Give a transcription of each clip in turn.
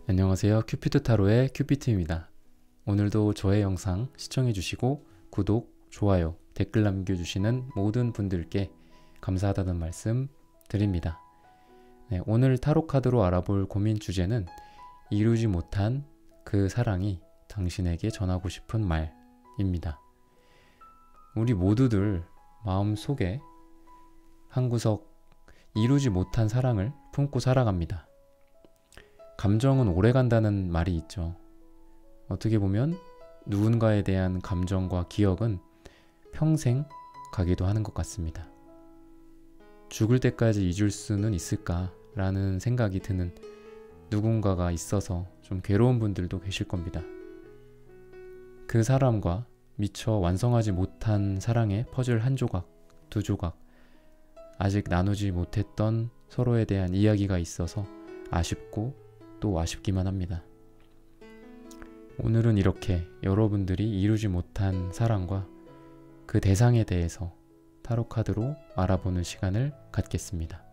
안녕하세요. 큐피드 타로의 큐피트입니다. 오늘도 저의 영상 시청해주시고 구독, 좋아요, 댓글 남겨주시는 모든 분들께 감사하다는 말씀 드립니다. 오늘 타로 카드로 알아볼 고민 주제는 이루지 못한 그 사랑이 당신에게 전하고 싶은 말입니다. 우리 모두들 마음속에 한 구석 이루지 못한 사랑을 품고 살아갑니다. 감정은 오래 간다는 말이 있죠. 어떻게 보면 누군가에 대한 감정과 기억은 평생 가기도 하는 것 같습니다. 죽을 때까지 잊을 수는 있을까라는 생각이 드는 누군가가 있어서 좀 괴로운 분들도 계실 겁니다. 그 사람과 미처 완성하지 못한 사랑의 퍼즐 한 조각, 두 조각, 아직 나누지 못했던 서로에 대한 이야기가 있어서 아쉽고 또 아쉽기만 합니다. 오늘은 이렇게 여러분들이 이루지 못한 사랑과 그 대상에 대해서 타로 카드로 알아보는 시간을 갖겠습니다.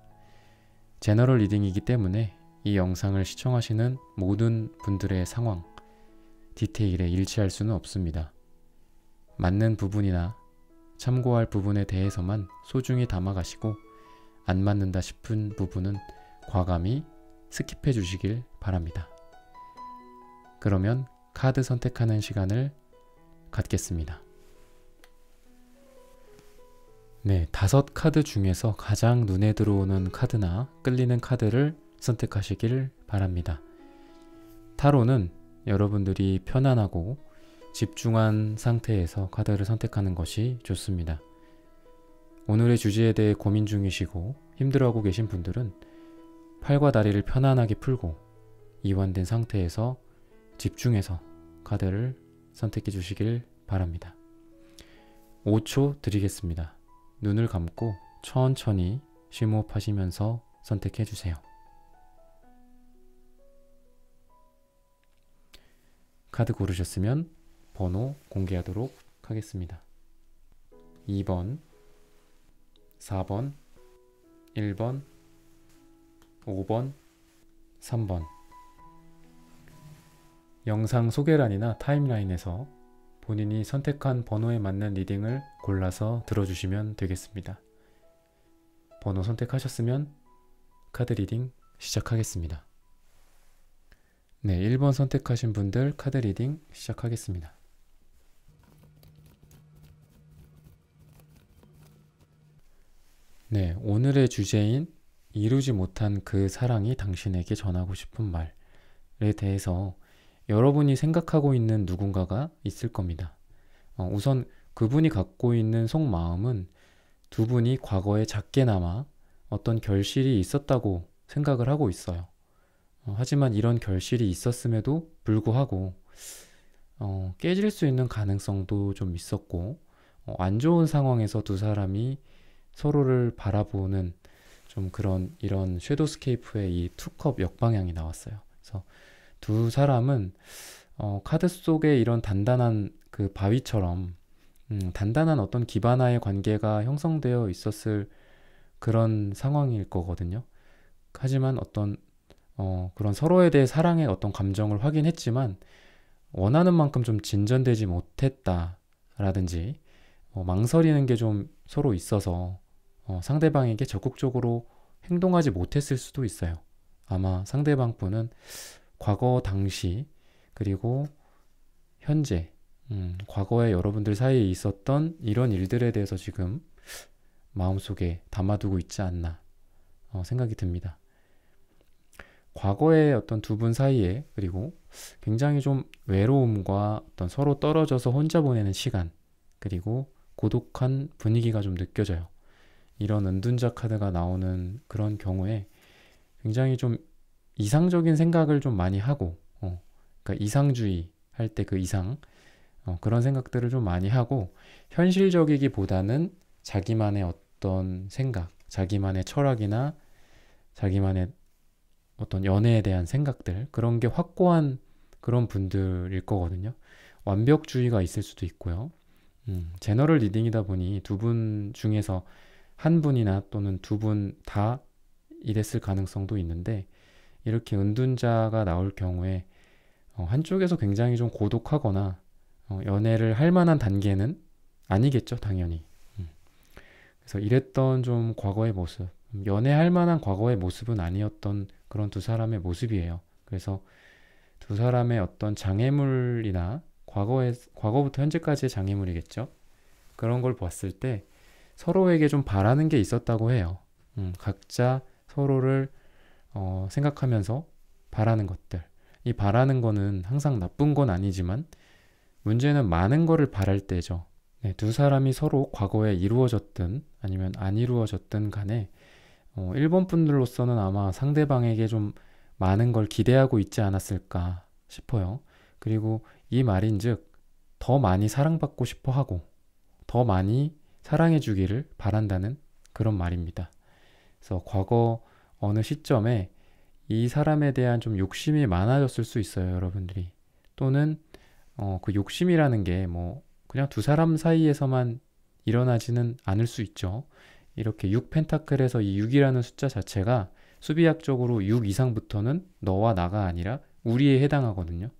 제너럴 리딩이기 때문에 이 영상을 시청하시는 모든 분들의 상황, 디테일에 일치할 수는 없습니다. 맞는 부분이나 참고할 부분에 대해서만 소중히 담아가시고 안 맞는다 싶은 부분은 과감히 스킵해 주시길 바랍니다. 그러면 카드 선택하는 시간을 갖겠습니다. 네, 5카드 중에서 가장 눈에 들어오는 카드나 끌리는 카드를 선택하시길 바랍니다. 타로는 여러분들이 편안하고 집중한 상태에서 카드를 선택하는 것이 좋습니다. 오늘의 주제에 대해 고민 중이시고 힘들어하고 계신 분들은 팔과 다리를 편안하게 풀고 이완된 상태에서 집중해서 카드를 선택해 주시길 바랍니다. 5초 드리겠습니다. 눈을 감고 천천히 심호흡하시면서 선택해 주세요. 카드 고르셨으면 번호 공개하도록 하겠습니다. 2번, 4번, 1번, 5번, 3번. 영상 소개란이나 타임라인에서 본인이 선택한 번호에 맞는 리딩을 골라서 들어주시면 되겠습니다. 번호 선택하셨으면 카드 리딩 시작하겠습니다. 네, 1번 선택하신 분들 카드 리딩 시작하겠습니다. 네, 오늘의 주제인 이루지 못한 그 사랑이 당신에게 전하고 싶은 말에 대해서 여러분이 생각하고 있는 누군가가 있을 겁니다. 우선 그분이 갖고 있는 속마음은 두 분이 과거에 작게나마 어떤 결실이 있었다고 생각을 하고 있어요. 하지만 이런 결실이 있었음에도 불구하고 깨질 수 있는 가능성도 좀 있었고 안 좋은 상황에서 두 사람이 서로를 바라보는 좀 이런 섀도우스케이프의 이 투컵 역방향이 나왔어요. 그래서 두 사람은 카드 속에 이런 단단한 그 바위처럼 단단한 어떤 기반화의 관계가 형성되어 있었을 그런 상황일 거거든요. 하지만 어떤 그런 서로에 대해 사랑의 어떤 감정을 확인했지만 원하는 만큼 좀 진전되지 못했다라든지 망설이는 게 좀 서로 있어서 상대방에게 적극적으로 행동하지 못했을 수도 있어요. 아마 상대방 분은 과거 당시 그리고 현재 과거에 여러분들 사이에 있었던 이런 일들에 대해서 지금 마음속에 담아두고 있지 않나 생각이 듭니다. 과거의 어떤 두 분 사이에 그리고 굉장히 좀 외로움과 어떤 서로 떨어져서 혼자 보내는 시간 그리고 고독한 분위기가 좀 느껴져요. 이런 은둔자 카드가 나오는 그런 경우에 굉장히 좀 이상적인 생각을 좀 많이 하고 그러니까 이상주의 할 때 그 이상 그런 생각들을 좀 많이 하고 현실적이기보다는 자기만의 어떤 생각, 자기만의 철학이나 자기만의 어떤 연애에 대한 생각들 그런 게 확고한 그런 분들일 거거든요. 완벽주의가 있을 수도 있고요. 제너럴 리딩이다 보니 두 분 중에서 한 분이나 또는 두 분 다 이랬을 가능성도 있는데 이렇게 은둔자가 나올 경우에 한쪽에서 굉장히 좀 고독하거나 연애를 할 만한 단계는 아니겠죠, 당연히. 그래서 이랬던 좀 과거의 모습, 연애할 만한 과거의 모습은 아니었던 그런 두 사람의 모습이에요. 그래서 두 사람의 어떤 장애물이나 과거부터 현재까지의 장애물이겠죠. 그런 걸 봤을 때 서로에게 좀 바라는 게 있었다고 해요. 각자 서로를 생각하면서 바라는 것들. 이 바라는 거는 항상 나쁜 건 아니지만 문제는 많은 거를 바랄 때죠. 네, 두 사람이 서로 과거에 이루어졌든 아니면 안 이루어졌든 간에 일본 분들로서는 아마 상대방에게 좀 많은 걸 기대하고 있지 않았을까 싶어요. 그리고 이 말인즉 더 많이 사랑받고 싶어 하고 더 많이 사랑해 주기를 바란다는 그런 말입니다. 그래서 과거 어느 시점에 이 사람에 대한 좀 욕심이 많아졌을 수 있어요, 여러분들이. 또는 그 욕심이라는 게 뭐 그냥 두 사람 사이에서만 일어나지는 않을 수 있죠. 이렇게 6 펜타클에서 이 6이라는 숫자 자체가 수비학적으로 6 이상부터는 너와 나가 아니라 우리에 해당하거든요.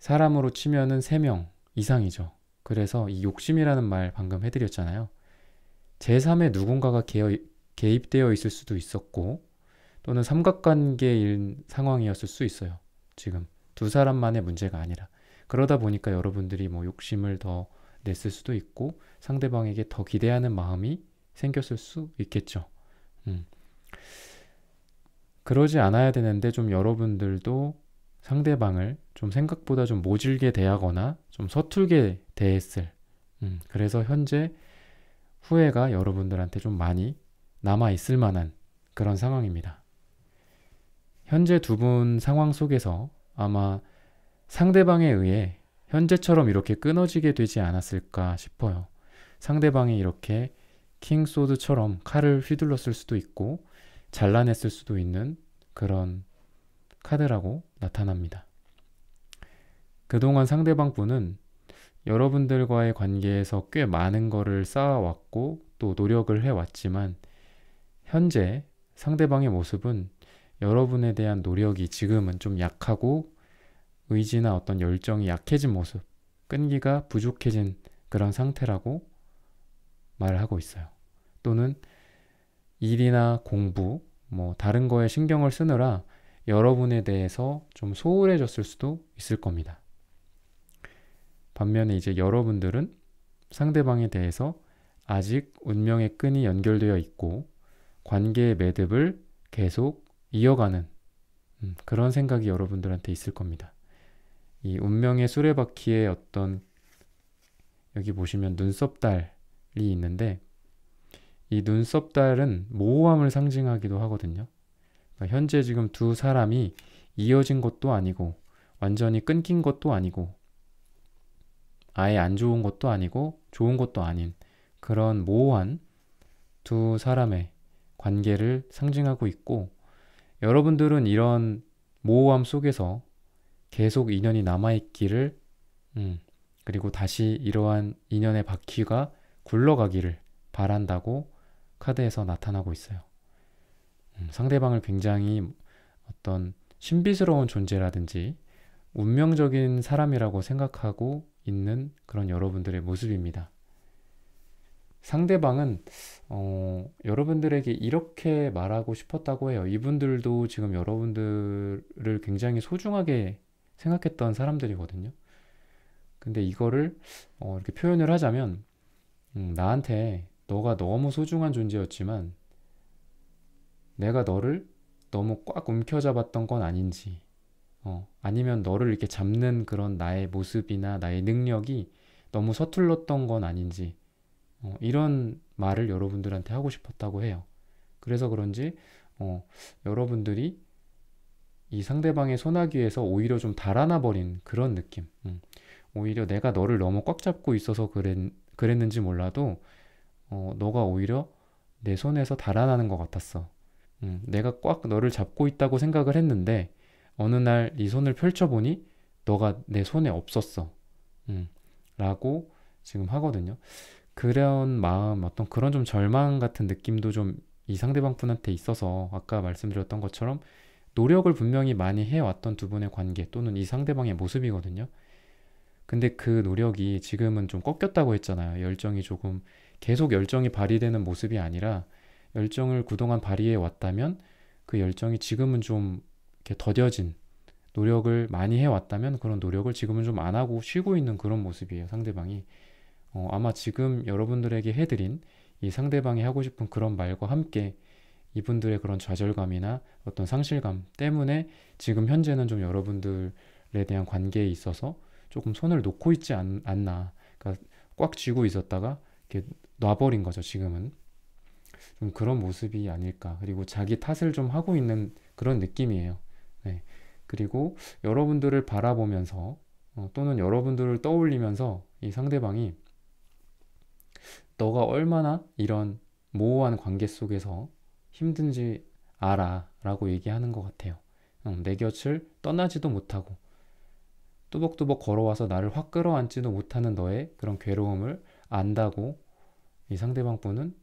사람으로 치면은 3명 이상이죠. 그래서 이 욕심이라는 말 방금 해드렸잖아요. 제3의 누군가가 개입되어 있을 수도 있었고 또는 삼각관계인 상황이었을 수 있어요. 지금 두 사람만의 문제가 아니라. 그러다 보니까 여러분들이 뭐 욕심을 더 냈을 수도 있고 상대방에게 더 기대하는 마음이 생겼을 수 있겠죠. 그러지 않아야 되는데 좀 여러분들도 상대방을 좀 생각보다 좀 모질게 대하거나 좀 서툴게 대했을 그래서 현재 후회가 여러분들한테 좀 많이 남아있을 만한 그런 상황입니다. 현재 두 분 상황 속에서 아마 상대방에 의해 현재처럼 이렇게 끊어지게 되지 않았을까 싶어요. 상대방이 이렇게 킹소드처럼 칼을 휘둘렀을 수도 있고 잘라냈을 수도 있는 그런 카드라고 나타납니다. 그동안 상대방 분은 여러분들과의 관계에서 꽤 많은 거를 쌓아왔고 또 노력을 해왔지만 현재 상대방의 모습은 여러분에 대한 노력이 지금은 좀 약하고 의지나 어떤 열정이 약해진 모습, 끈기가 부족해진 그런 상태라고 말을 하고 있어요. 또는 일이나 공부, 뭐 다른 거에 신경을 쓰느라 여러분에 대해서 좀 소홀해졌을 수도 있을 겁니다. 반면에 이제 여러분들은 상대방에 대해서 아직 운명의 끈이 연결되어 있고 관계의 매듭을 계속 이어가는 그런 생각이 여러분들한테 있을 겁니다. 이 운명의 수레바퀴에 어떤 여기 보시면 눈썹달이 있는데 이 눈썹달은 모호함을 상징하기도 하거든요. 그러니까 현재 지금 두 사람이 이어진 것도 아니고 완전히 끊긴 것도 아니고 아예 안 좋은 것도 아니고 좋은 것도 아닌 그런 모호한 두 사람의 관계를 상징하고 있고 여러분들은 이런 모호함 속에서 계속 인연이 남아있기를 그리고 다시 이러한 인연의 바퀴가 굴러가기를 바란다고 카드에서 나타나고 있어요. 상대방을 굉장히 어떤 신비스러운 존재라든지 운명적인 사람이라고 생각하고 있는 그런 여러분들의 모습입니다. 상대방은 여러분들에게 이렇게 말하고 싶었다고 해요. 이분들도 지금 여러분들을 굉장히 소중하게 생각했던 사람들이거든요. 근데 이거를 이렇게 표현을 하자면 나한테 너가 너무 소중한 존재였지만 내가 너를 너무 꽉 움켜잡았던 건 아닌지 아니면 너를 이렇게 잡는 그런 나의 모습이나 나의 능력이 너무 서툴렀던 건 아닌지 이런 말을 여러분들한테 하고 싶었다고 해요. 그래서 그런지 여러분들이 이 상대방의 소나기에서 오히려 좀 달아나 버린 그런 느낌. 오히려 내가 너를 너무 꽉 잡고 있어서 그랬는지 몰라도 너가 오히려 내 손에서 달아나는 것 같았어. 내가 꽉 너를 잡고 있다고 생각을 했는데 어느 날 네 손을 펼쳐보니 너가 내 손에 없었어. 라고 지금 하거든요. 그런 마음, 어떤 그런 좀 절망 같은 느낌도 좀 이 상대방 분한테 있어서 아까 말씀드렸던 것처럼 노력을 분명히 많이 해왔던 두 분의 관계 또는 이 상대방의 모습이거든요. 근데 그 노력이 지금은 좀 꺾였다고 했잖아요. 열정이 조금 계속 열정이 발휘되는 모습이 아니라 열정을 그동안 발휘해 왔다면 그 열정이 지금은 좀 이렇게 더뎌진 노력을 많이 해왔다면 그런 노력을 지금은 좀 안 하고 쉬고 있는 그런 모습이에요. 상대방이. 아마 지금 여러분들에게 해드린 이 상대방이 하고 싶은 그런 말과 함께 이분들의 그런 좌절감이나 어떤 상실감 때문에 지금 현재는 좀 여러분들에 대한 관계에 있어서 조금 손을 놓고 있지 않나. 그러니까 꽉 쥐고 있었다가 이렇게 놔버린 거죠, 지금은. 좀 그런 모습이 아닐까. 그리고 자기 탓을 좀 하고 있는 그런 느낌이에요. 네. 그리고 여러분들을 바라보면서 또는 여러분들을 떠올리면서 이 상대방이 너가 얼마나 이런 모호한 관계 속에서 힘든지 알아 라고 얘기하는 것 같아요. 내 곁을 떠나지도 못하고 뚜벅뚜벅 걸어와서 나를 확 끌어안지도 못하는 너의 그런 괴로움을 안다고 이 상대방 분은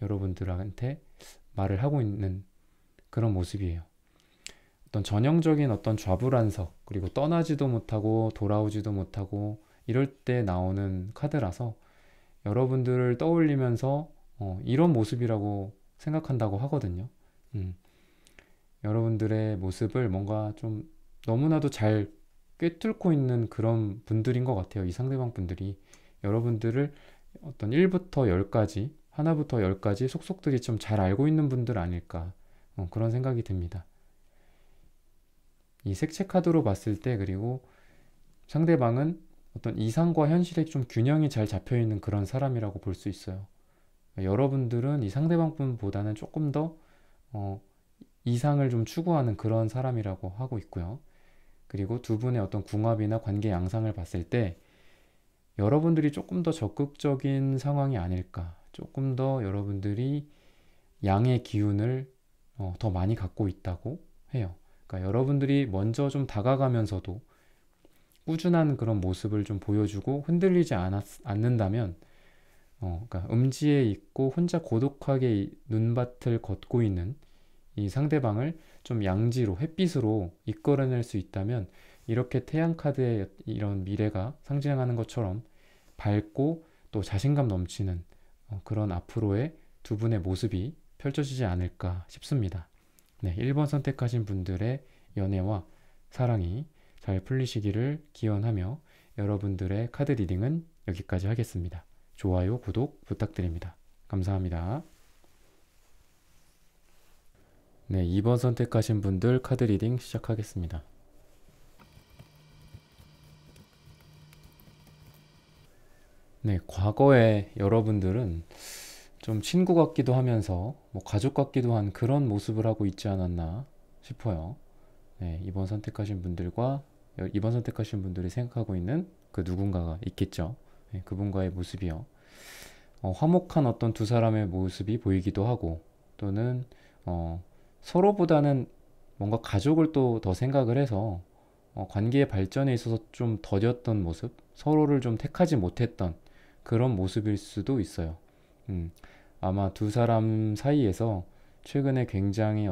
여러분들한테 말을 하고 있는 그런 모습이에요. 어떤 전형적인 어떤 좌불안석, 그리고 떠나지도 못하고 돌아오지도 못하고 이럴 때 나오는 카드라서 여러분들을 떠올리면서 이런 모습이라고 생각한다고 하거든요. 여러분들의 모습을 뭔가 좀 너무나도 잘 꿰뚫고 있는 그런 분들인 것 같아요. 이 상대방 분들이 여러분들을 어떤 1부터 10까지, 하나부터 10까지 속속들이 좀 잘 알고 있는 분들 아닐까, 그런 생각이 듭니다. 이 색채 카드로 봤을 때, 그리고 상대방은 어떤 이상과 현실에 좀 균형이 잘 잡혀 있는 그런 사람이라고 볼 수 있어요. 여러분들은 이 상대방 분보다는 조금 더 이상을 좀 추구하는 그런 사람이라고 하고 있고요. 그리고 두 분의 어떤 궁합이나 관계 양상을 봤을 때 여러분들이 조금 더 적극적인 상황이 아닐까, 조금 더 여러분들이 양의 기운을 더 많이 갖고 있다고 해요. 그러니까 여러분들이 먼저 좀 다가가면서도 꾸준한 그런 모습을 좀 보여주고 흔들리지 않는다면 그러니까 음지에 있고 혼자 고독하게 눈밭을 걷고 있는 이 상대방을 좀 양지로, 햇빛으로 이끌어낼 수 있다면 이렇게 태양 카드의 이런 미래가 상징하는 것처럼 밝고 또 자신감 넘치는 그런 앞으로의 두 분의 모습이 펼쳐지지 않을까 싶습니다. 네, 1번 선택하신 분들의 연애와 사랑이 잘 풀리시기를 기원하며 여러분들의 카드 리딩은 여기까지 하겠습니다. 좋아요, 구독 부탁드립니다. 감사합니다. 네, 2번 선택하신 분들 카드 리딩 시작하겠습니다. 네, 과거에 여러분들은 좀 친구 같기도 하면서 뭐 가족 같기도 한 그런 모습을 하고 있지 않았나 싶어요. 네, 2번 선택하신 분들과 2번 선택하신 분들이 생각하고 있는 그 누군가가 있겠죠. 네, 그분과의 모습이요. 화목한 어떤 두 사람의 모습이 보이기도 하고 또는 서로보다는 뭔가 가족을 또 더 생각을 해서 관계의 발전에 있어서 좀 더뎠던 모습, 서로를 좀 택하지 못했던 그런 모습일 수도 있어요. 아마 두 사람 사이에서 최근에 굉장히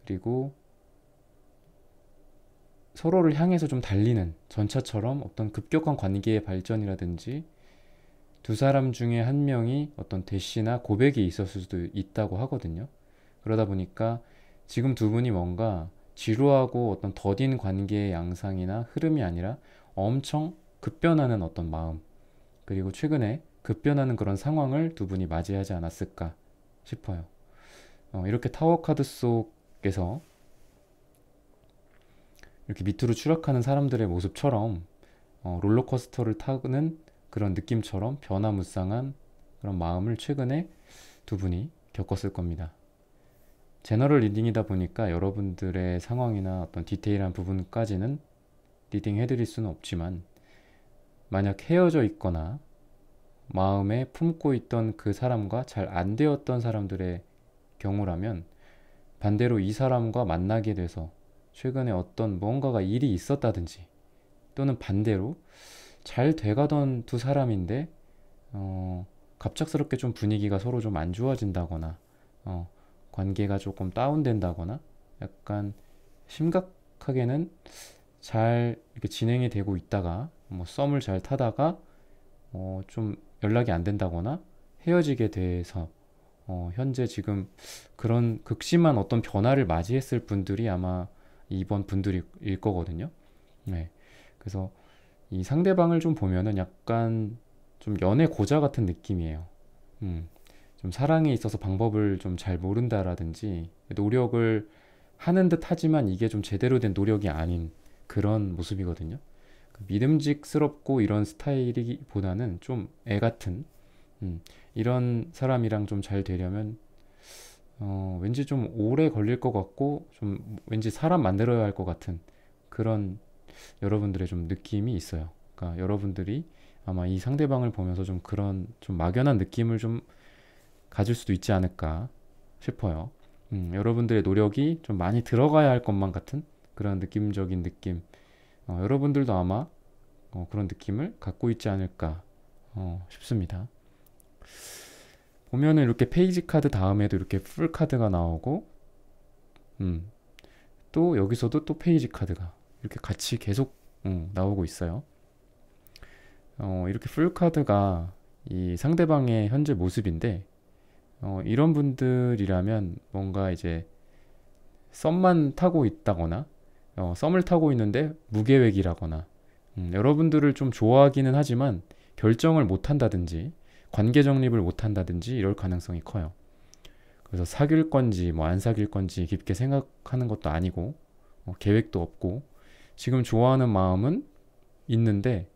그리고 서로를 향해서 좀 달리는 전차처럼 어떤 급격한 관계의 발전이라든지 두 사람 중에 한 명이 어떤 대시나 고백이 있었을 수도 있다고 하거든요. 그러다 보니까 지금 두 분이 뭔가 지루하고 어떤 더딘 관계의 양상이나 흐름이 아니라 엄청 급변하는 어떤 마음, 그리고 최근에 급변하는 그런 상황을 두 분이 맞이하지 않았을까 싶어요. 이렇게 타워 카드 속에서 이렇게 밑으로 추락하는 사람들의 모습처럼 롤러코스터를 타는 그런 느낌처럼 변화무쌍한 그런 마음을 최근에 두 분이 겪었을 겁니다. 제너럴 리딩이다 보니까 여러분들의 상황이나 어떤 디테일한 부분까지는 리딩 해드릴 수는 없지만, 만약 헤어져 있거나 마음에 품고 있던 그 사람과 잘 안 되었던 사람들의 경우라면 반대로 이 사람과 만나게 돼서 최근에 어떤 무언가가 일이 있었다든지, 또는 반대로 잘 돼가던 두 사람인데 갑작스럽게 좀 분위기가 서로 좀 안 좋아진다거나 관계가 조금 다운된다거나 약간 심각하게는 잘 이렇게 진행이 되고 있다가 뭐 썸을 잘 타다가 좀 연락이 안 된다거나 헤어지게 돼서 현재 지금 그런 극심한 어떤 변화를 맞이했을 분들이 아마 이번 분들일 거거든요. 네. 그래서 이 상대방을 좀 보면은 약간 좀 연애 고자 같은 느낌이에요. 음, 좀 사랑에 있어서 방법을 좀 잘 모른다라든지 노력을 하는 듯 하지만 이게 좀 제대로 된 노력이 아닌 그런 모습이거든요. 그 믿음직스럽고 이런 스타일이보다는 좀 애 같은 이런 사람이랑 좀 잘 되려면 왠지 좀 오래 걸릴 것 같고 좀 왠지 사람 만들어야 할 것 같은 그런 여러분들의 좀 느낌이 있어요. 그러니까 여러분들이 아마 이 상대방을 보면서 좀 그런 좀 막연한 느낌을 좀 가질 수도 있지 않을까 싶어요. 여러분들의 노력이 좀 많이 들어가야 할 것만 같은 그런 느낌적인 느낌. 여러분들도 아마 그런 느낌을 갖고 있지 않을까 싶습니다. 보면은 이렇게 페이지 카드 다음에도 이렇게 풀 카드가 나오고, 또 여기서도 또 페이지 카드가 이렇게 같이 계속 나오고 있어요. 이렇게 풀 카드가 이 상대방의 현재 모습인데, 이런 분들이라면 뭔가 이제 썸만 타고 있다거나, 썸을 타고 있는데 무계획이라거나, 여러분들을 좀 좋아하기는 하지만 결정을 못 한다든지, 관계 정립을 못 한다든지 이럴 가능성이 커요. 그래서 사귈 건지 뭐 안 사귈 건지 깊게 생각하는 것도 아니고, 계획도 없고, 지금 좋아하는 마음은 있는데,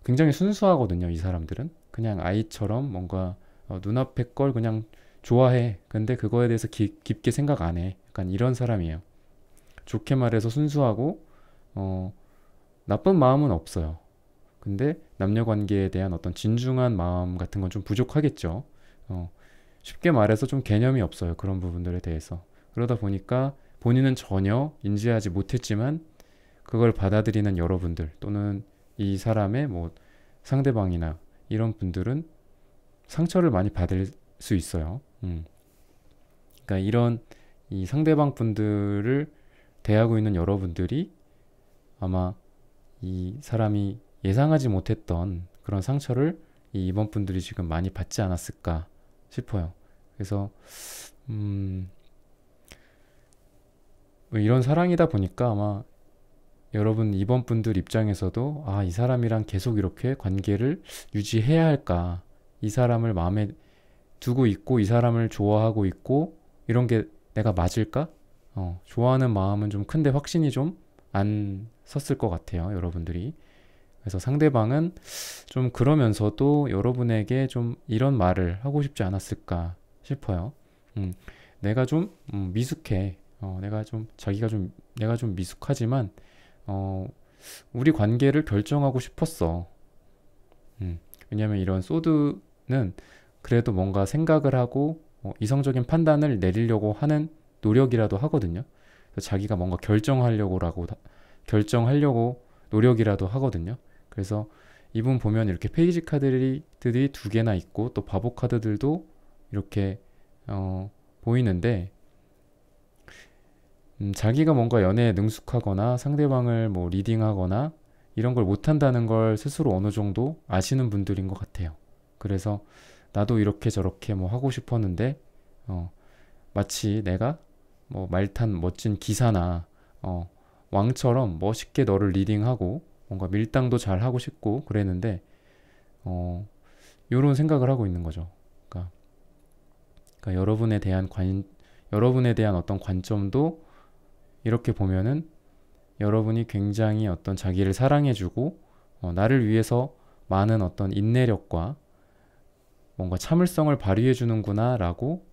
굉장히 순수하거든요, 이 사람들은. 그냥 아이처럼 뭔가 눈앞의 걸 그냥 좋아해. 근데 그거에 대해서 깊게 생각 안 해. 약간 이런 사람이에요. 좋게 말해서 순수하고, 나쁜 마음은 없어요. 근데 남녀 관계에 대한 어떤 진중한 마음 같은 건 좀 부족하겠죠. 쉽게 말해서 좀 개념이 없어요. 그런 부분들에 대해서. 그러다 보니까 본인은 전혀 인지하지 못했지만 그걸 받아들이는 여러분들 또는 이 사람의 뭐 상대방이나 이런 분들은 상처를 많이 받을 수 있어요. 그러니까 이런 이 상대방 분들을 대하고 있는 여러분들이 아마 이 사람이 예상하지 못했던 그런 상처를 이 이번 분들이 지금 많이 받지 않았을까 싶어요. 그래서 이런 사랑이다 보니까 아마 여러분 이번 분들 입장에서도 이 사람이랑 계속 이렇게 관계를 유지해야 할까? 이 사람을 마음에 두고 있고 이 사람을 좋아하고 있고 이런 게 내가 맞을까? 좋아하는 마음은 좀 큰데 확신이 좀 안 섰을 것 같아요, 여러분들이. 그래서 상대방은 좀 그러면서도 여러분에게 좀 이런 말을 하고 싶지 않았을까 싶어요. 내가 좀 미숙해. 내가 좀 미숙하지만 우리 관계를 결정하고 싶었어. 왜냐면 이런 소드는 그래도 뭔가 생각을 하고 이성적인 판단을 내리려고 하는 노력이라도 하거든요. 그래서 자기가 뭔가 결정하려고 노력이라도 하거든요. 그래서 이분 보면 이렇게 페이지 카드들이 두 개나 있고 또 바보 카드들도 이렇게 보이는데 자기가 뭔가 연애에 능숙하거나 상대방을 뭐 리딩하거나 이런 걸 못한다는 걸 스스로 어느 정도 아시는 분들인 것 같아요. 그래서 나도 이렇게 저렇게 뭐 하고 싶었는데 마치 내가 뭐 말탄 멋진 기사나 왕처럼 멋있게 너를 리딩하고 뭔가 밀당도 잘 하고 싶고 그랬는데 이런 생각을 하고 있는 거죠. 그러니까 여러분에 대한 어떤 관점도 이렇게 보면은 여러분이 굉장히 어떤 자기를 사랑해주고 나를 위해서 많은 어떤 인내력과 뭔가 참을성을 발휘해주는구나 라고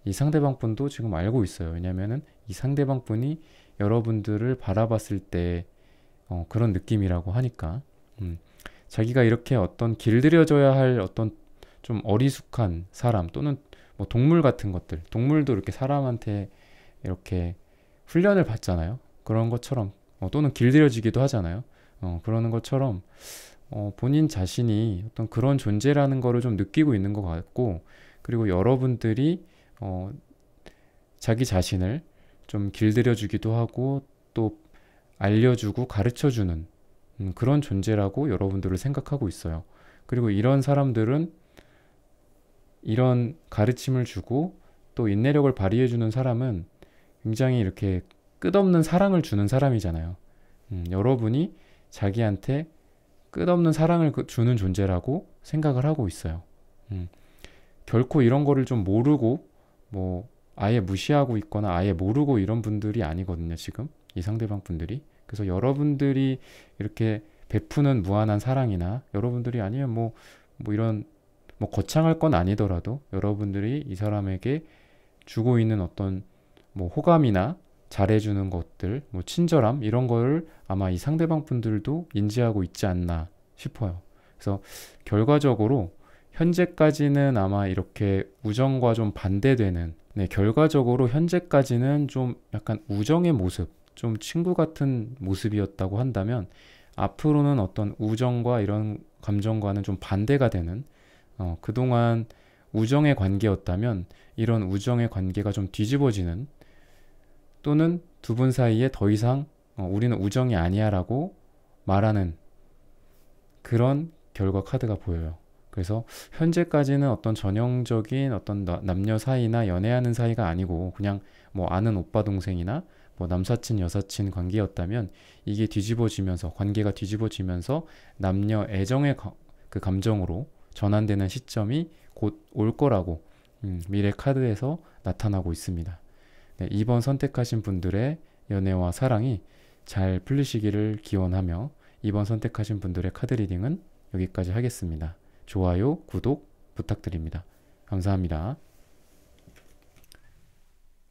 이 상대방 분도 지금 알고 있어요. 왜냐면은 이 상대방 분이 여러분들을 바라봤을 때 그런 느낌이라고 하니까 자기가 이렇게 어떤 길들여져야 할 어떤 좀 어리숙한 사람 또는 뭐 동물 같은 것들, 동물도 이렇게 사람한테 이렇게 훈련을 받잖아요. 그런 것처럼 또는 길들여지기도 하잖아요. 그러는 것처럼 본인 자신이 어떤 그런 존재라는 거를 좀 느끼고 있는 것 같고, 그리고 여러분들이 자기 자신을 좀 길들여주기도 하고 또 알려주고 가르쳐주는 그런 존재라고 여러분들을 생각하고 있어요. 그리고 이런 사람들은 이런 가르침을 주고 또 인내력을 발휘해주는 사람은 굉장히 이렇게 끝없는 사랑을 주는 사람이잖아요. 여러분이 자기한테 끝없는 사랑을 주는 존재라고 생각을 하고 있어요. 결코 이런 거를 좀 모르고 뭐 아예 무시하고 있거나 아예 모르고 이런 분들이 아니거든요, 지금 이 상대방 분들이. 그래서 여러분들이 이렇게 베푸는 무한한 사랑이나 여러분들이 아니면 뭐 이런 뭐 거창할 건 아니더라도 여러분들이 이 사람에게 주고 있는 어떤 뭐 호감이나 잘해주는 것들, 뭐 친절함 이런 거를 아마 이 상대방 분들도 인지하고 있지 않나 싶어요. 그래서 결과적으로 현재까지는 아마 이렇게 우정과 좀 반대되는, 네, 결과적으로 현재까지는 좀 약간 우정의 모습, 좀 친구 같은 모습이었다고 한다면 앞으로는 어떤 우정과 이런 감정과는 좀 반대가 되는, 그동안 우정의 관계였다면 이런 우정의 관계가 좀 뒤집어지는, 또는 두 분 사이에 더 이상 우리는 우정이 아니야 라고 말하는 그런 결과 카드가 보여요. 그래서 현재까지는 어떤 전형적인 어떤 남녀 사이나 연애하는 사이가 아니고 그냥 뭐 아는 오빠 동생이나 뭐 남사친 여사친 관계였다면 이게 뒤집어지면서, 관계가 뒤집어지면서 남녀 애정의 그 감정으로 전환되는 시점이 곧 올 거라고 미래 카드에서 나타나고 있습니다. 네, 이번 선택하신 분들의 연애와 사랑이 잘 풀리시기를 기원하며 이번 선택하신 분들의 카드 리딩은 여기까지 하겠습니다. 좋아요, 구독 부탁드립니다. 감사합니다.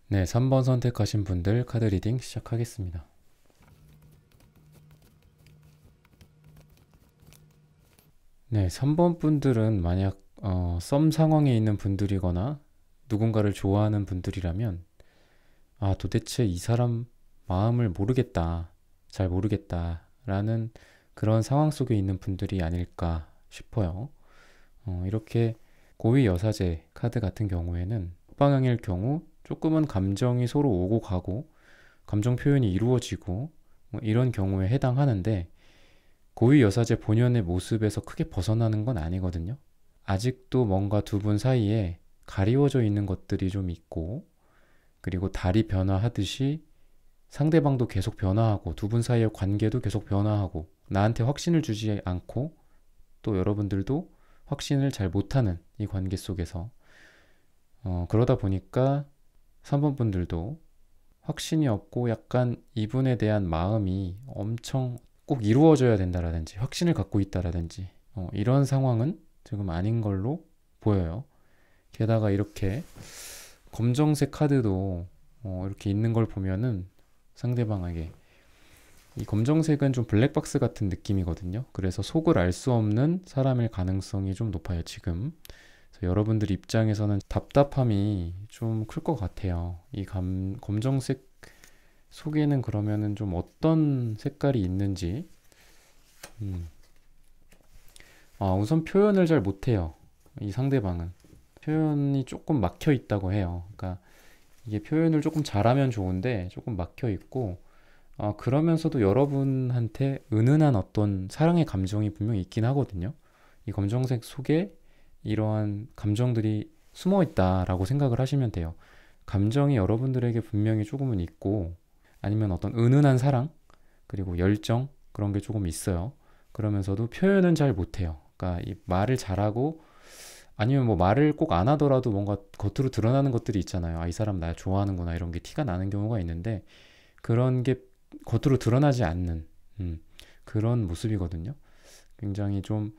네, 3번 선택하신 분들 카드 리딩 시작하겠습니다. 네, 3번 분들은 만약 썸 상황에 있는 분들이거나 누군가를 좋아하는 분들이라면 도대체 이 사람 마음을 모르겠다, 잘 모르겠다 라는 그런 상황 속에 있는 분들이 아닐까 싶어요. 이렇게 고위 여사제 카드 같은 경우에는 방향일 경우 조금은 감정이 서로 오고 가고 감정 표현이 이루어지고 뭐 이런 경우에 해당하는데, 고위 여사제 본연의 모습에서 크게 벗어나는 건 아니거든요. 아직도 뭔가 두 분 사이에 가리워져 있는 것들이 좀 있고, 그리고 달이 변화하듯이 상대방도 계속 변화하고 두 분 사이의 관계도 계속 변화하고 나한테 확신을 주지 않고 또 여러분들도 확신을 잘 못하는 이 관계 속에서 그러다 보니까 3번 분들도 확신이 없고 약간 이분에 대한 마음이 엄청 꼭 이루어져야 된다라든지 확신을 갖고 있다라든지 이런 상황은 지금 아닌 걸로 보여요. 게다가 이렇게 검정색 카드도 이렇게 있는 걸 보면은 상대방에게 이 검정색은 좀 블랙박스 같은 느낌이거든요. 그래서 속을 알 수 없는 사람일 가능성이 좀 높아요, 지금. 그래서 여러분들 입장에서는 답답함이 좀 클 것 같아요. 이 검정색 속에는 그러면은 좀 어떤 색깔이 있는지. 우선 표현을 잘 못해요. 이 상대방은. 표현이 조금 막혀 있다고 해요. 그러니까 이게 표현을 조금 잘하면 좋은데 조금 막혀 있고, 그러면서도 여러분한테 은은한 어떤 사랑의 감정이 분명히 있긴 하거든요. 이 검정색 속에 이러한 감정들이 숨어 있다라고 생각을 하시면 돼요. 감정이 여러분들에게 분명히 조금은 있고, 아니면 어떤 은은한 사랑, 그리고 열정, 그런 게 조금 있어요. 그러면서도 표현은 잘 못해요. 그러니까 이 말을 잘하고, 아니면 뭐 말을 꼭 안 하더라도 뭔가 겉으로 드러나는 것들이 있잖아요. 이 사람 나 좋아하는구나 이런 게 티가 나는 경우가 있는데, 그런 게 겉으로 드러나지 않는 그런 모습이거든요. 굉장히 좀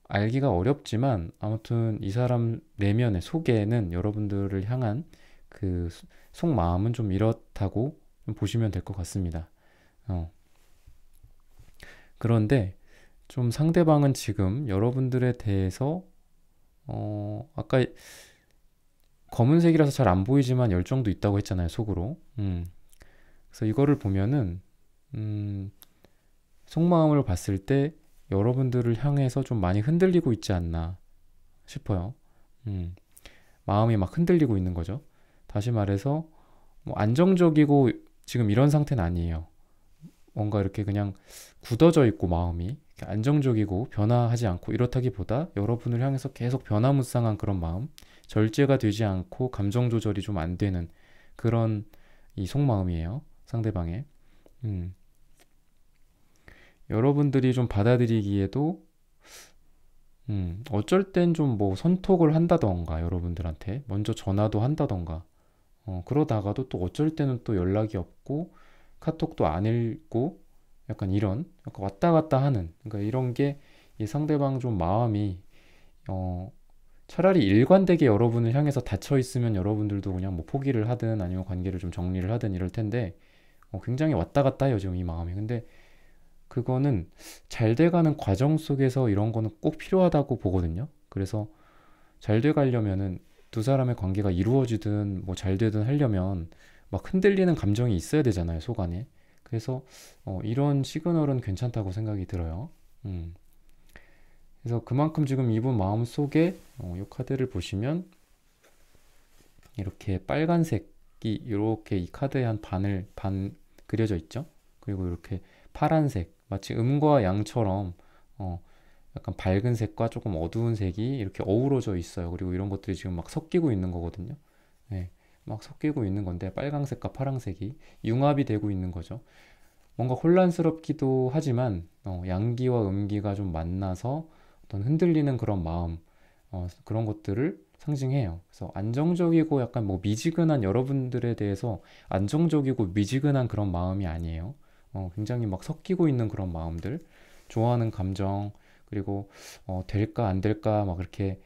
알기가 어렵지만 아무튼 이 사람 내면의 속에는 여러분들을 향한 그 속마음은 좀 이렇다고 좀 보시면 될 것 같습니다. 그런데 좀 상대방은 지금 여러분들에 대해서 아까 검은색이라서 잘 안 보이지만 열정도 있다고 했잖아요, 속으로. 그래서 이거를 보면은 속마음을 봤을 때 여러분들을 향해서 좀 많이 흔들리고 있지 않나 싶어요. 마음이 막 흔들리고 있는 거죠. 다시 말해서 뭐 안정적이고 지금 이런 상태는 아니에요. 뭔가 이렇게 그냥 굳어져 있고 마음이 이렇게 안정적이고 변화하지 않고 이렇다기보다 여러분을 향해서 계속 변화무쌍한 그런 마음, 절제가 되지 않고 감정 조절이 좀 안 되는 그런 이 속마음이에요. 상대방의. 음, 여러분들이 좀 받아들이기에도 어쩔 땐 좀 뭐 선톡을 한다던가 여러분들한테 먼저 전화도 한다던가 그러다가도 또 어쩔 때는 또 연락이 없고 카톡도 안 읽고 약간 이런 약간 왔다 갔다 하는 그러니까 이런 게 이 상대방 좀 마음이 어 차라리 일관되게 여러분을 향해서 닫혀 있으면 여러분들도 그냥 뭐 포기를 하든 아니면 관계를 좀 정리를 하든 이럴 텐데 굉장히 왔다 갔다 해요 지금 이 마음이. 근데 그거는 잘 돼가는 과정 속에서 이런 거는 꼭 필요하다고 보거든요. 그래서 잘 돼가려면은 두 사람의 관계가 이루어지든 뭐 잘 되든 하려면 막 흔들리는 감정이 있어야 되잖아요, 속 안에. 그래서 이런 시그널은 괜찮다고 생각이 들어요. 음. 그래서 그만큼 지금 이분 마음 속에 이 카드를 보시면 이렇게 빨간색이 이렇게 이 카드의 한 반을 반 그려져 있죠. 그리고 이렇게 파란색 마치 음과 양처럼 어, 약간 밝은 색과 조금 어두운 색이 이렇게 어우러져 있어요. 그리고 이런 것들이 지금 막 섞이고 있는 거거든요. 네, 막 섞이고 있는 건데 빨강색과 파랑색이 융합이 되고 있는 거죠. 뭔가 혼란스럽기도 하지만 양기와 음기가 좀 만나서 어떤 흔들리는 그런 마음 그런 것들을 상징해요. 그래서 안정적이고 약간 뭐 미지근한 여러분들에 대해서 안정적이고 미지근한 그런 마음이 아니에요. 굉장히 막 섞이고 있는 그런 마음들, 좋아하는 감정, 그리고 될까 안 될까 막 이렇게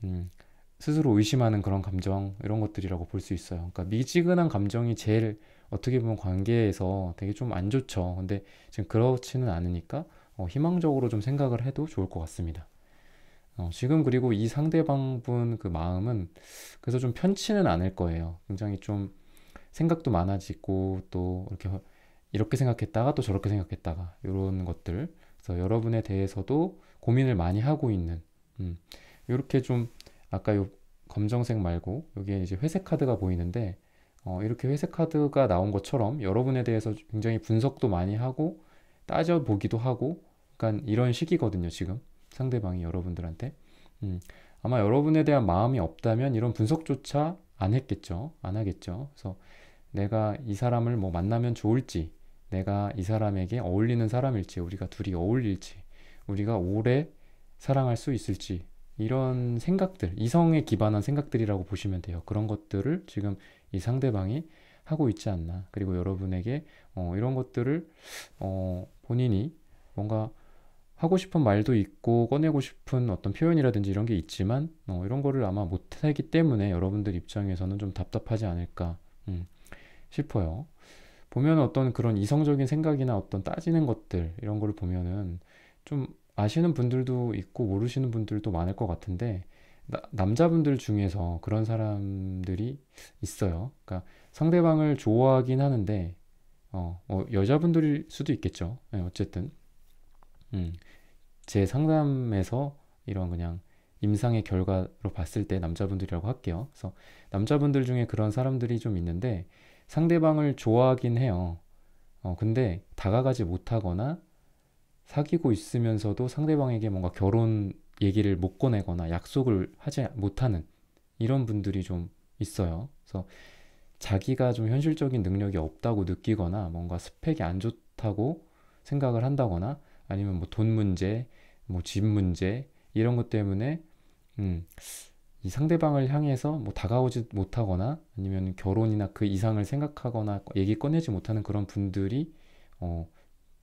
음, 스스로 의심하는 그런 감정 이런 것들이라고 볼 수 있어요. 그러니까 미지근한 감정이 제일 어떻게 보면 관계에서 되게 좀 안 좋죠. 근데 지금 그렇지는 않으니까 희망적으로 좀 생각을 해도 좋을 것 같습니다. 지금 그리고 이 상대방 분 그 마음은 그래서 좀 편치는 않을 거예요. 굉장히 좀 생각도 많아지고 또 이렇게 생각했다가 또 저렇게 생각했다가 이런 것들. 그래서 여러분에 대해서도 고민을 많이 하고 있는 이렇게 좀 아까 요 검정색 말고 여기에 이제 회색 카드가 보이는데 이렇게 회색 카드가 나온 것처럼 여러분에 대해서 굉장히 분석도 많이 하고 따져보기도 하고 약간 이런 식이거든요, 지금 상대방이 여러분들한테. 음, 아마 여러분에 대한 마음이 없다면 이런 분석조차 안 했겠죠. 안 하겠죠. 그래서 내가 이 사람을 뭐 만나면 좋을지, 내가 이 사람에게 어울리는 사람일지, 우리가 둘이 어울릴지, 우리가 오래 사랑할 수 있을지, 이런 생각들, 이성에 기반한 생각들이라고 보시면 돼요. 그런 것들을 지금 이 상대방이 하고 있지 않나. 그리고 여러분에게 이런 것들을 본인이 뭔가 하고 싶은 말도 있고 꺼내고 싶은 어떤 표현이라든지 이런 게 있지만 이런 거를 아마 못하기 때문에 여러분들 입장에서는 좀 답답하지 않을까 싶어요. 보면 어떤 그런 이성적인 생각이나 어떤 따지는 것들 이런 거를 보면은 좀 아시는 분들도 있고 모르시는 분들도 많을 것 같은데 남자분들 중에서 그런 사람들이 있어요. 그러니까 상대방을 좋아하긴 하는데 여자분들일 수도 있겠죠. 네, 어쨌든 음, 제 상담에서 이런 그냥 임상의 결과로 봤을 때 남자분들이라고 할게요. 그래서 남자분들 중에 그런 사람들이 좀 있는데 상대방을 좋아하긴 해요. 근데 다가가지 못하거나 사귀고 있으면서도 상대방에게 뭔가 결혼 얘기를 못 꺼내거나 약속을 하지 못하는 이런 분들이 좀 있어요. 그래서 자기가 좀 현실적인 능력이 없다고 느끼거나 뭔가 스펙이 안 좋다고 생각을 한다거나 아니면 뭐 돈 문제, 뭐 집 문제 이런 것 때문에 음, 이 상대방을 향해서 뭐 다가오지 못하거나 아니면 결혼이나 그 이상을 생각하거나 얘기 꺼내지 못하는 그런 분들이 어,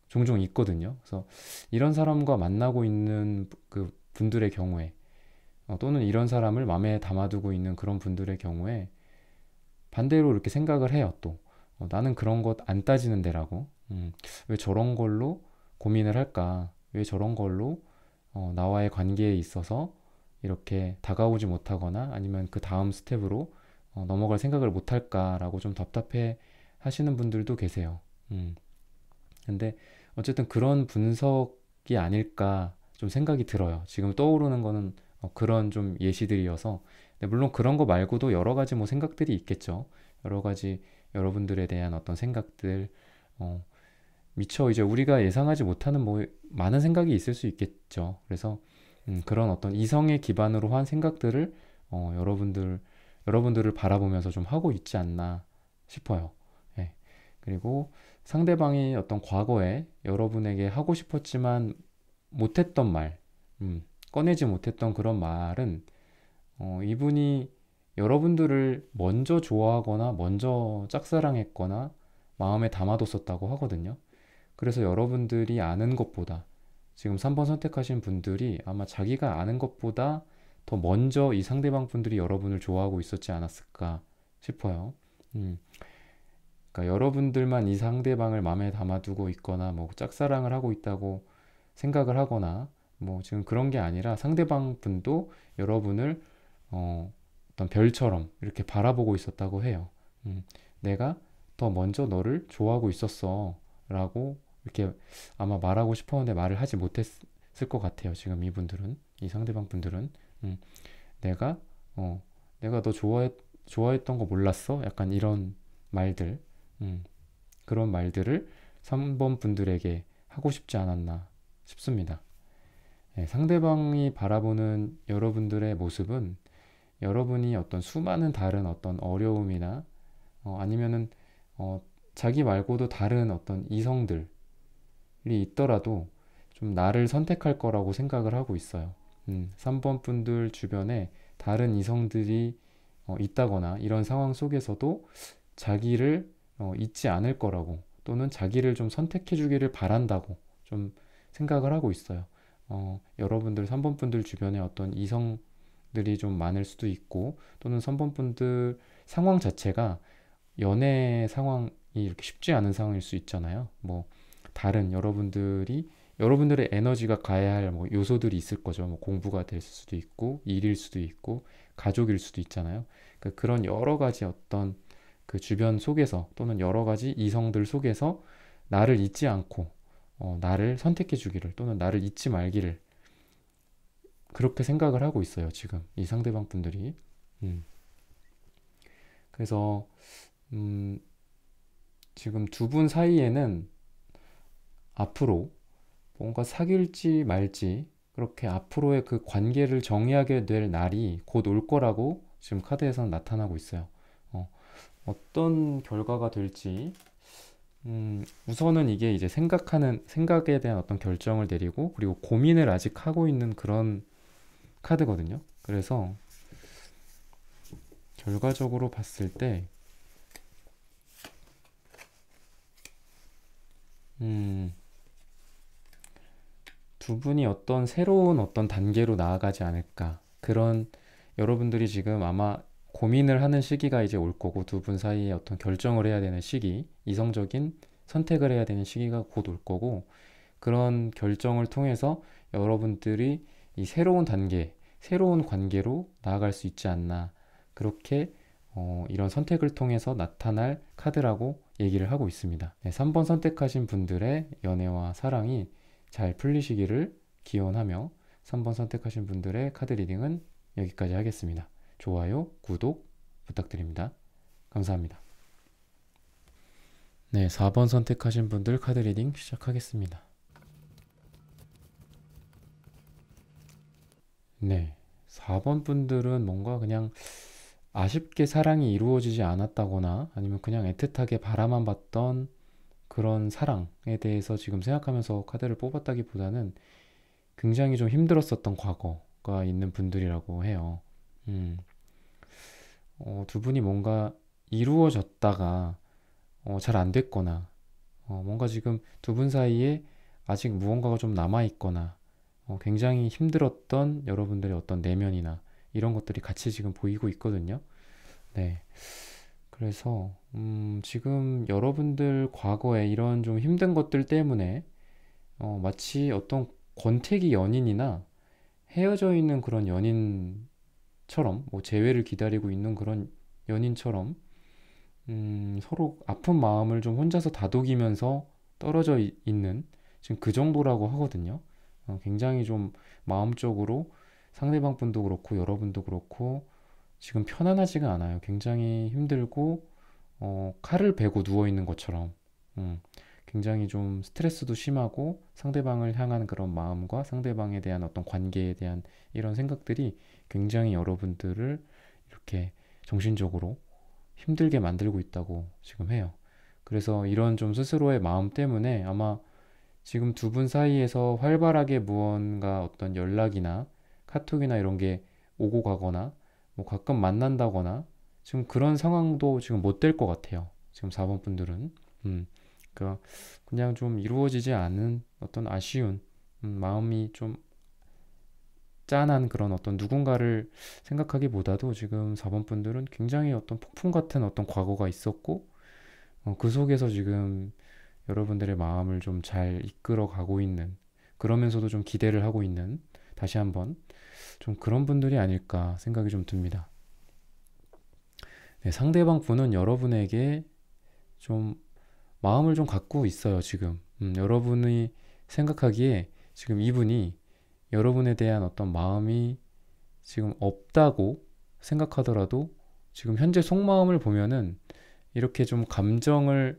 종종 있거든요. 그래서 이런 사람과 만나고 있는 그 분들의 경우에 또는 이런 사람을 마음에 담아두고 있는 그런 분들의 경우에 반대로 이렇게 생각을 해요. 또 나는 그런 것 안 따지는 데라고 왜 저런 걸로 고민을 할까? 왜 저런 걸로 나와의 관계에 있어서 이렇게 다가오지 못하거나 아니면 그 다음 스텝으로 넘어갈 생각을 못 할까라고 좀 답답해 하시는 분들도 계세요. 근데 어쨌든 그런 분석이 아닐까 좀 생각이 들어요. 지금 떠오르는 거는 그런 좀 예시들이어서. 근데 물론 그런 거 말고도 여러 가지 뭐 생각들이 있겠죠. 여러 가지 여러분들에 대한 어떤 생각들, 어, 미처 이제 우리가 예상하지 못하는 뭐 많은 생각이 있을 수 있겠죠. 그래서 그런 어떤 이성에 기반으로 한 생각들을 여러분들을 바라보면서 좀 하고 있지 않나 싶어요. 예. 그리고 상대방이 어떤 과거에 여러분에게 하고 싶었지만 못했던 말, 꺼내지 못했던 그런 말은 이분이 여러분들을 먼저 좋아하거나 먼저 짝사랑했거나 마음에 담아뒀었다고 하거든요. 그래서 여러분들이 아는 것보다 지금 3번 선택하신 분들이 아마 자기가 아는 것보다 더 먼저 이 상대방 분들이 여러분을 좋아하고 있었지 않았을까 싶어요. 음, 그러니까 여러분들만 이 상대방을 마음에 담아두고 있거나 뭐 짝사랑을 하고 있다고 생각을 하거나 뭐 지금 그런 게 아니라 상대방 분도 여러분을 어떤 별처럼 이렇게 바라보고 있었다고 해요. 내가 더 먼저 너를 좋아하고 있었어 라고 이렇게 아마 말하고 싶었는데 말을 하지 못했을 것 같아요. 지금 이분들은, 이 상대방 분들은. 음, 내가, 내가 너 좋아했던 거 몰랐어? 약간 이런 말들, 음, 그런 말들을 3번 분들에게 하고 싶지 않았나 싶습니다. 네, 상대방이 바라보는 여러분들의 모습은 여러분이 어떤 수많은 다른 어떤 어려움이나 아니면은 어, 자기 말고도 다른 어떤 이성들이 있더라도 좀 나를 선택할 거라고 생각을 하고 있어요. 3번 분들 주변에 다른 이성들이 있다거나 이런 상황 속에서도 자기를 잊지 않을 거라고 또는 자기를 좀 선택해 주기를 바란다고 좀 생각을 하고 있어요. 여러분들 3번 분들 주변에 어떤 이성들이 좀 많을 수도 있고 또는 3번 분들 상황 자체가 연애 상황이 이렇게 쉽지 않은 상황일 수 있잖아요. 뭐 다른 여러분들의 에너지가 가해야 할 뭐 요소들이 있을 거죠. 뭐 공부가 될 수도 있고 일일 수도 있고 가족일 수도 있잖아요. 그러니까 그런 여러 가지 어떤 그 주변 속에서 또는 여러 가지 이성들 속에서 나를 잊지 않고 나를 선택해 주기를 또는 나를 잊지 말기를 그렇게 생각을 하고 있어요. 지금 이 상대방 분들이. 음. 그래서 음, 지금 두 분 사이에는 앞으로 뭔가 사귈지 말지 그렇게 앞으로의 그 관계를 정의하게 될 날이 곧 올 거라고 지금 카드에서는 나타나고 있어요. 어떤 결과가 될지 우선은 이게 이제 생각에 대한 어떤 결정을 내리고 그리고 고민을 아직 하고 있는 그런 카드거든요. 그래서 결과적으로 봤을 때 음, 두 분이 어떤 새로운 어떤 단계로 나아가지 않을까. 그런 여러분들이 지금 아마 고민을 하는 시기가 이제 올 거고 두 분 사이에 어떤 결정을 해야 되는 시기, 이성적인 선택을 해야 되는 시기가 곧 올 거고 그런 결정을 통해서 여러분들이 이 새로운 단계, 새로운 관계로 나아갈 수 있지 않나. 그렇게 이런 선택을 통해서 나타날 카드라고 얘기를 하고 있습니다. 네, 3번 선택하신 분들의 연애와 사랑이 잘 풀리시기를 기원하며 3번 선택하신 분들의 카드 리딩은 여기까지 하겠습니다. 좋아요, 구독 부탁드립니다. 감사합니다. 네, 4번 선택하신 분들 카드 리딩 시작하겠습니다. 네, 4번 분들은 뭔가 그냥 아쉽게 사랑이 이루어지지 않았다거나 아니면 그냥 애틋하게 바라만 봤던 그런 사랑에 대해서 지금 생각하면서 카드를 뽑았다기보다는 굉장히 좀 힘들었었던 과거가 있는 분들이라고 해요. 음, 두 분이 뭔가 이루어졌다가 잘 안 됐거나 뭔가 지금 두 분 사이에 아직 무언가가 좀 남아있거나 굉장히 힘들었던 여러분들의 어떤 내면이나 이런 것들이 같이 지금 보이고 있거든요. 네. 그래서 지금 여러분들 과거에 이런 좀 힘든 것들 때문에 마치 어떤 권태기 연인이나 헤어져 있는 그런 연인처럼 뭐 재회를 기다리고 있는 그런 연인처럼 서로 아픈 마음을 좀 혼자서 다독이면서 떨어져 있는 지금 그 정도라고 하거든요. 굉장히 좀 마음적으로 상대방 분도 그렇고 여러분도 그렇고 지금 편안하지가 않아요. 굉장히 힘들고 칼을 베고 누워 있는 것처럼 음, 굉장히 좀 스트레스도 심하고 상대방을 향한 그런 마음과 상대방에 대한 어떤 관계에 대한 이런 생각들이 굉장히 여러분들을 이렇게 정신적으로 힘들게 만들고 있다고 지금 해요. 그래서 이런 좀 스스로의 마음 때문에 아마 지금 두 분 사이에서 활발하게 무언가 어떤 연락이나 카톡이나 이런 게 오고 가거나 뭐 가끔 만난다거나 지금 그런 상황도 지금 못 될 것 같아요. 지금 4번 분들은. 그러니까 그냥 좀 이루어지지 않은 어떤 아쉬운 마음이 좀 짠한 그런 어떤 누군가를 생각하기보다도 지금 4번 분들은 굉장히 어떤 폭풍 같은 어떤 과거가 있었고 그 속에서 지금 여러분들의 마음을 좀 잘 이끌어 가고 있는 그러면서도 좀 기대를 하고 있는 다시 한번 좀 그런 분들이 아닐까 생각이 좀 듭니다. 네, 상대방 분은 여러분에게 좀 마음을 좀 갖고 있어요, 지금. 여러분이 생각하기에 지금 이분이 여러분에 대한 어떤 마음이 지금 없다고 생각하더라도 지금 현재 속마음을 보면은 이렇게 좀 감정의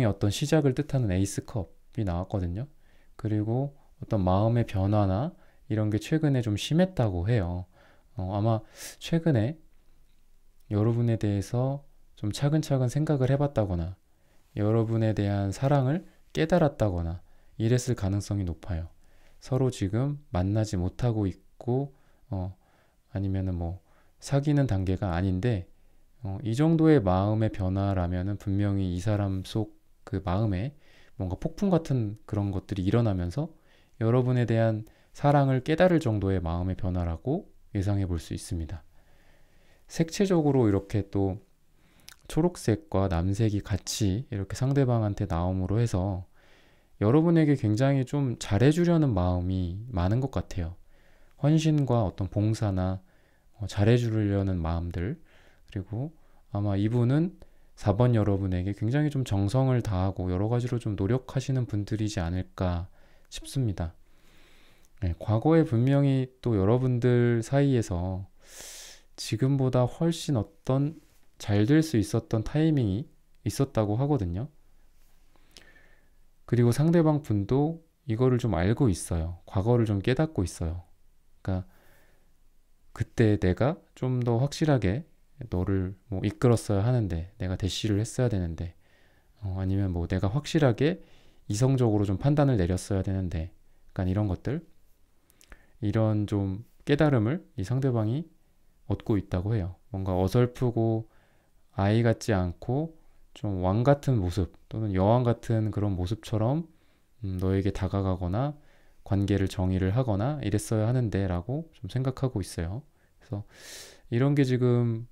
어떤 시작을 뜻하는 에이스 컵이 나왔거든요. 그리고 어떤 마음의 변화나 이런 게 최근에 좀 심했다고 해요. 아마 최근에 여러분에 대해서 좀 차근차근 생각을 해봤다거나 여러분에 대한 사랑을 깨달았다거나 이랬을 가능성이 높아요. 서로 지금 만나지 못하고 있고, 아니면은 뭐 사귀는 단계가 아닌데, 이 정도의 마음의 변화라면은 분명히 이 사람 속 그 마음에 뭔가 폭풍 같은 그런 것들이 일어나면서 여러분에 대한 사랑을 깨달을 정도의 마음의 변화라고 예상해 볼 수 있습니다. 색채적으로 이렇게 또 초록색과 남색이 같이 이렇게 상대방한테 나옴으로 해서 여러분에게 굉장히 좀 잘해주려는 마음이 많은 것 같아요. 헌신과 어떤 봉사나 잘해주려는 마음들, 그리고 아마 이분은 4번 여러분에게 굉장히 좀 정성을 다하고 여러 가지로 좀 노력하시는 분들이지 않을까 싶습니다. 네, 과거에 분명히 또 여러분들 사이에서 지금보다 훨씬 어떤 잘 될 수 있었던 타이밍이 있었다고 하거든요. 그리고 상대방 분도 이거를 좀 알고 있어요. 과거를 좀 깨닫고 있어요. 그러니까 그때 내가 좀 더 확실하게 너를 뭐 이끌었어야 하는데, 내가 대시를 했어야 되는데, 아니면 뭐 내가 확실하게 이성적으로 좀 판단을 내렸어야 되는데, 약간 이런 것들, 이런 좀 깨달음을 이 상대방이 얻고 있다고 해요. 뭔가 어설프고 아이 같지 않고 좀 왕 같은 모습 또는 여왕 같은 그런 모습처럼 너에게 다가가거나 관계를 정의를 하거나 이랬어야 하는데 라고 좀 생각하고 있어요. 그래서 이런 게 지금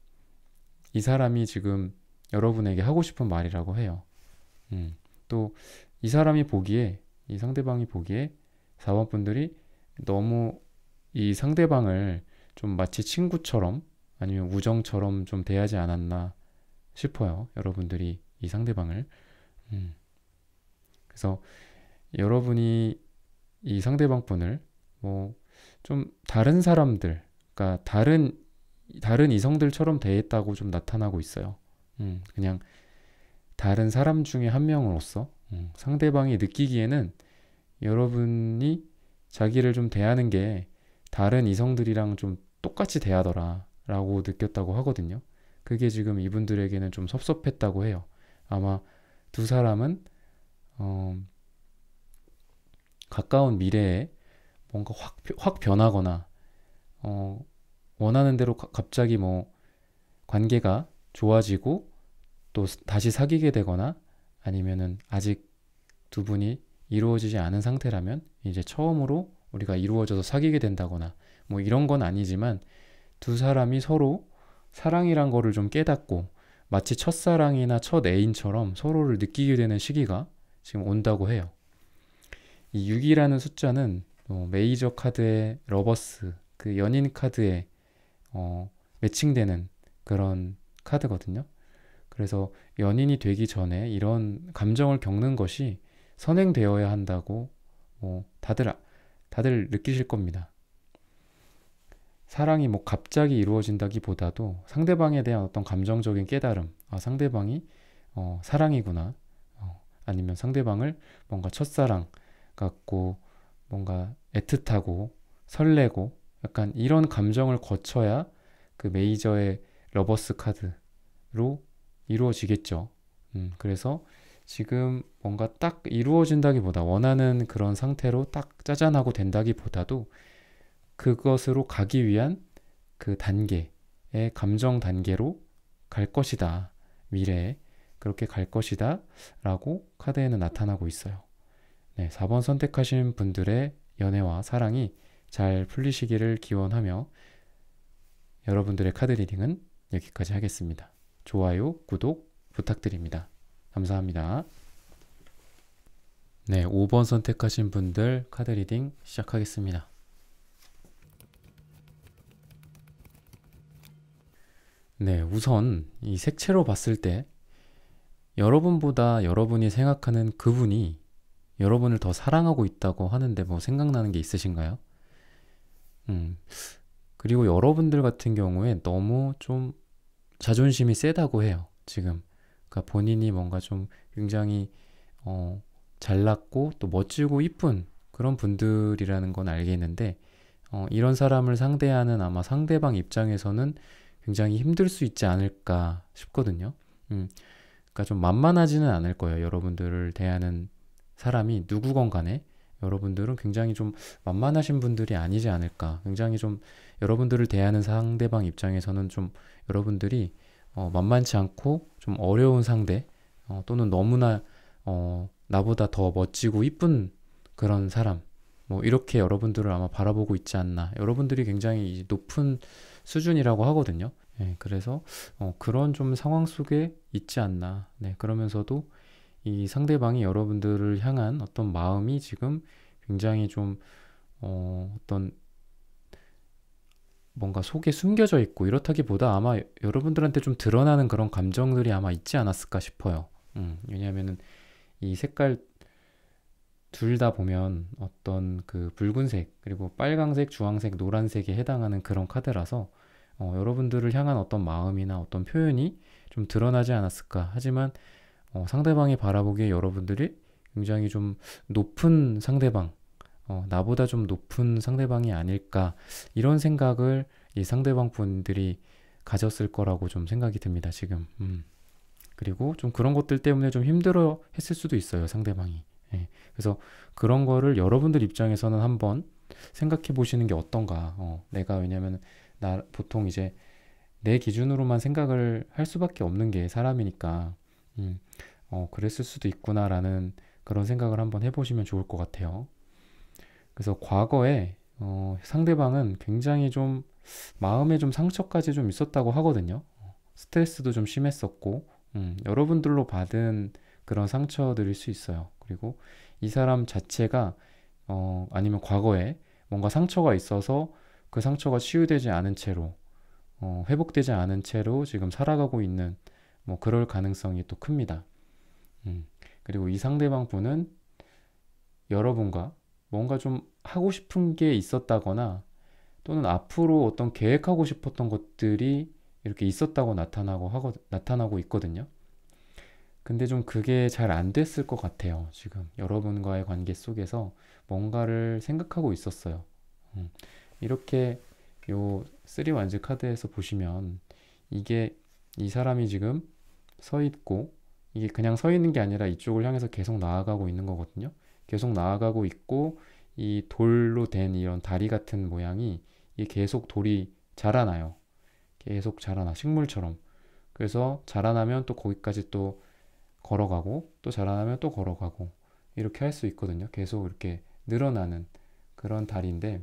이 사람이 지금 여러분에게 하고 싶은 말이라고 해요. 또 이 사람이 보기에, 이 상대방이 보기에 4번 분들이 너무 이 상대방을 좀 마치 친구처럼 아니면 우정처럼 좀 대하지 않았나 싶어요. 여러분들이 이 상대방을. 그래서 여러분이 이 상대방 분을 뭐 좀 다른 사람들, 그러니까 다른 이성들처럼 대했다고 좀 나타나고 있어요. 그냥 다른 사람 중에 한 명으로서 상대방이 느끼기에는 여러분이 자기를 좀 대하는 게 다른 이성들이랑 좀 똑같이 대하더라 라고 느꼈다고 하거든요. 그게 지금 이분들에게는 좀 섭섭했다고 해요. 아마 두 사람은 가까운 미래에 뭔가 확 변하거나 원하는 대로 갑자기 뭐 관계가 좋아지고 또 다시 사귀게 되거나 아니면은 아직 두 분이 이루어지지 않은 상태라면 이제 처음으로 우리가 이루어져서 사귀게 된다거나 뭐 이런 건 아니지만 두 사람이 서로 사랑이란 거를 좀 깨닫고 마치 첫사랑이나 첫 애인처럼 서로를 느끼게 되는 시기가 지금 온다고 해요. 이 6이라는 숫자는 메이저 카드의 러버스, 그 연인 카드에 매칭되는 그런 카드거든요. 그래서 연인이 되기 전에 이런 감정을 겪는 것이 선행되어야 한다고 다들 느끼실 겁니다. 사랑이 뭐 갑자기 이루어진다기보다도 상대방에 대한 어떤 감정적인 깨달음, 아, 상대방이 사랑이구나. 아니면 상대방을 뭔가 첫사랑 같고 뭔가 애틋하고 설레고 약간 이런 감정을 거쳐야 그 메이저의 러버스 카드로 이루어지겠죠. 그래서 지금 뭔가 딱 이루어진다기보다 원하는 그런 상태로 딱 짜잔하고 된다기보다도 그것으로 가기 위한 그 단계의 감정 단계로 갈 것이다. 미래에 그렇게 갈 것이다. 라고 카드에는 나타나고 있어요. 네, 4번 선택하신 분들의 연애와 사랑이 잘 풀리시기를 기원하며 여러분들의 카드 리딩은 여기까지 하겠습니다. 좋아요, 구독 부탁드립니다. 감사합니다. 네, 5번 선택하신 분들 카드 리딩 시작하겠습니다. 네, 우선 이 색채로 봤을 때 여러분보다 여러분이 생각하는 그분이 여러분을 더 사랑하고 있다고 하는데 뭐 생각나는 게 있으신가요? 그리고 여러분들 같은 경우에 너무 좀 자존심이 세다고 해요. 지금. 그러니까 본인이 뭔가 좀 굉장히 잘났고 또 멋지고 이쁜 그런 분들이라는 건 알겠는데 이런 사람을 상대하는 아마 상대방 입장에서는 굉장히 힘들 수 있지 않을까 싶거든요. 그러니까 좀 만만하지는 않을 거예요. 여러분들을 대하는 사람이 누구건 간에 여러분들은 굉장히 좀 만만하신 분들이 아니지 않을까. 굉장히 좀 여러분들을 대하는 상대방 입장에서는 좀 여러분들이 만만치 않고 좀 어려운 상대 또는 너무나 나보다 더 멋지고 이쁜 그런 사람 뭐 이렇게 여러분들을 아마 바라보고 있지 않나. 여러분들이 굉장히 높은 수준이라고 하거든요. 네, 그래서 그런 좀 상황 속에 있지 않나. 네, 그러면서도 이 상대방이 여러분들을 향한 어떤 마음이 지금 굉장히 좀 어떤 뭔가 속에 숨겨져 있고 이렇다기보다 아마 여러분들한테 좀 드러나는 그런 감정들이 아마 있지 않았을까 싶어요. 왜냐하면은 이 색깔 둘 다 보면 어떤 그 붉은색 그리고 빨강색, 주황색, 노란색에 해당하는 그런 카드라서 여러분들을 향한 어떤 마음이나 어떤 표현이 좀 드러나지 않았을까. 하지만 상대방이 바라보기에 여러분들이 굉장히 좀 높은 상대방, 나보다 좀 높은 상대방이 아닐까 이런 생각을 이 상대방 분들이 가졌을 거라고 좀 생각이 듭니다, 지금. 그리고 좀 그런 것들 때문에 좀 힘들어 했을 수도 있어요, 상대방이. 예. 그래서 그런 거를 여러분들 입장에서는 한번 생각해 보시는 게 어떤가. 내가 왜냐면 나 보통 이제 내 기준으로만 생각을 할 수밖에 없는 게 사람이니까 그랬을 수도 있구나라는 그런 생각을 한번 해보시면 좋을 것 같아요. 그래서 과거에 상대방은 굉장히 좀 마음에 좀 상처까지 좀 있었다고 하거든요. 스트레스도 좀 심했었고 여러분들로 받은 그런 상처들일 수 있어요. 그리고 이 사람 자체가 아니면 과거에 뭔가 상처가 있어서 그 상처가 치유되지 않은 채로 회복되지 않은 채로 지금 살아가고 있는 뭐 그럴 가능성이 또 큽니다. 그리고 이 상대방 분은 여러분과 뭔가 좀 하고 싶은 게 있었다거나 또는 앞으로 어떤 계획하고 싶었던 것들이 이렇게 있었다고 나타나고 있거든요. 근데 좀 그게 잘 안 됐을 것 같아요. 지금 여러분과의 관계 속에서 뭔가를 생각하고 있었어요. 이렇게 요 3완즈 카드에서 보시면 이게 이 사람이 지금 서 있고 이게 그냥 서 있는 게 아니라 이쪽을 향해서 계속 나아가고 있는 거거든요. 계속 나아가고 있고 이 돌로 된 이런 다리 같은 모양이 이게 계속 돌이 자라나요. 계속 자라나 식물처럼. 그래서 자라나면 또 거기까지 또 걸어가고 또 자라나면 또 걸어가고 이렇게 할 수 있거든요. 계속 이렇게 늘어나는 그런 다리인데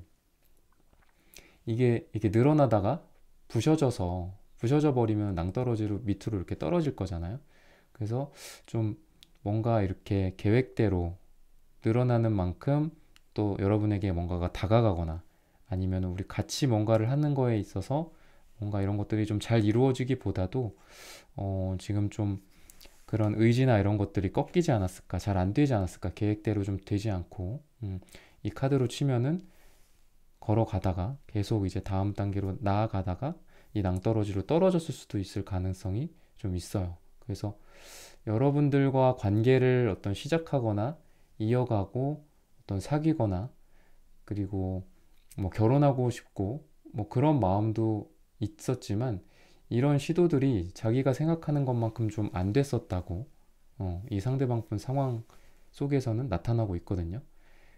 이게 이렇게 늘어나다가 부셔져 버리면 낭떠러지로 밑으로 이렇게 떨어질 거잖아요. 그래서 좀 뭔가 이렇게 계획대로 늘어나는 만큼 또 여러분에게 뭔가가 다가가거나 아니면 우리 같이 뭔가를 하는 거에 있어서 뭔가 이런 것들이 좀 잘 이루어지기보다도 지금 좀 그런 의지나 이런 것들이 꺾이지 않았을까, 잘 안 되지 않았을까, 계획대로 좀 되지 않고 이 카드로 치면은 걸어가다가 계속 이제 다음 단계로 나아가다가 이 낭떠러지로 떨어졌을 수도 있을 가능성이 좀 있어요. 그래서 여러분들과 관계를 어떤 시작하거나 이어가고 어떤 사귀거나 그리고 뭐 결혼하고 싶고 뭐 그런 마음도 있었지만 이런 시도들이 자기가 생각하는 것만큼 좀 안 됐었다고 이 상대방 분 상황 속에서는 나타나고 있거든요.